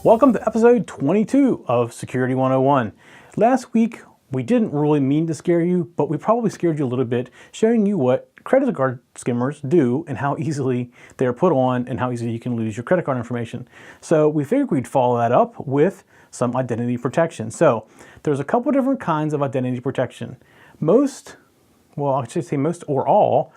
Welcome to episode 22 of Security 101. Last week, we didn't really mean to scare you, but we probably scared you a little bit, showing you what credit card skimmers do and how easily they're put on and how easily you can lose your credit card information. So we figured we'd follow that up with some identity protection. So there's a couple different kinds of identity protection. Most or all,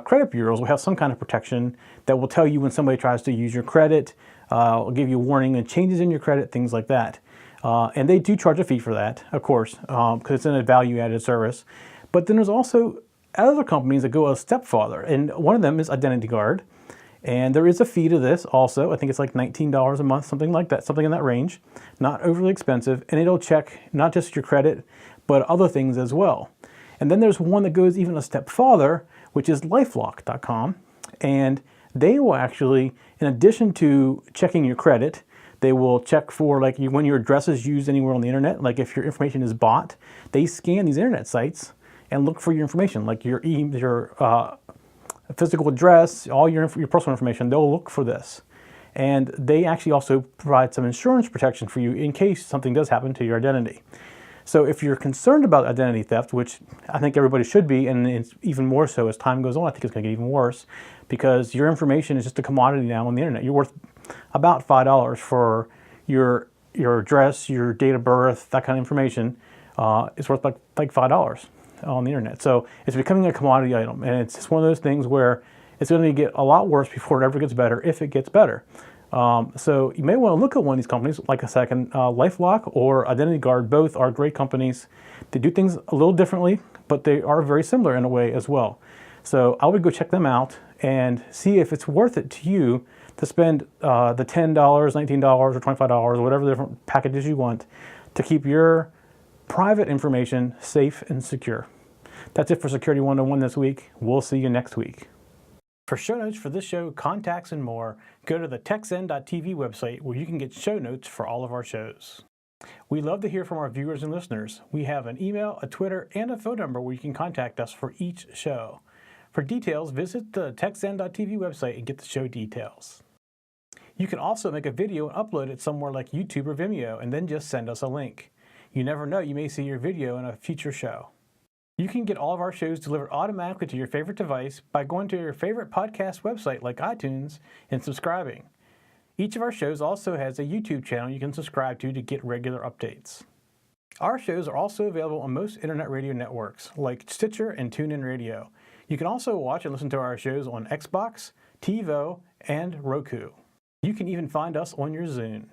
credit bureaus will have some kind of protection that will tell you when somebody tries to use your credit, will give you a warning and changes in your credit, things like that. And they do charge a fee for that, of course, because it's a value-added service. But then there's also other companies that go a step farther, and one of them is Identity Guard. And there is a fee to this also. I think it's like $19 a month, something like that, something in that range. Not overly expensive, and it'll check not just your credit, but other things as well. And then there's one that goes even a step farther, which is lifelock.com. And they will actually, in addition to checking your credit, they will check for when your address is used anywhere on the internet, like if your information is bought, they scan these internet sites and look for your information, like your physical address, all your personal information. They'll look for this. And they actually also provide some insurance protection for you in case something does happen to your identity. So if you're concerned about identity theft, which I think everybody should be, and it's even more so as time goes on, I think it's going to get even worse, because your information is just a commodity now on the internet. You're worth about $5 for your address, your date of birth, that kind of information. It's worth like $5 on the internet. So it's becoming a commodity item, and it's just one of those things where it's going to get a lot worse before it ever gets better, if it gets better. So you may want to look at one of these companies, like a second, LifeLock or Identity Guard. Both are great companies. They do things a little differently, but they are very similar in a way as well. So I would go check them out and see if it's worth it to you to spend the $10, $19, or $25, or whatever the different packages you want to keep your private information safe and secure. That's it for Security 101 this week. We'll see you next week. For show notes for this show, contacts, and more, go to the techzen.tv website where you can get show notes for all of our shows. We love to hear from our viewers and listeners. We have an email, a Twitter, and a phone number where you can contact us for each show. For details, visit the techzen.tv website and get the show details. You can also make a video and upload it somewhere like YouTube or Vimeo and then just send us a link. You never know, you may see your video in a future show. You can get all of our shows delivered automatically to your favorite device by going to your favorite podcast website like iTunes and subscribing. Each of our shows also has a YouTube channel you can subscribe to get regular updates. Our shows are also available on most internet radio networks like Stitcher and TuneIn Radio. You can also watch and listen to our shows on Xbox, TiVo, and Roku. You can even find us on your Zune.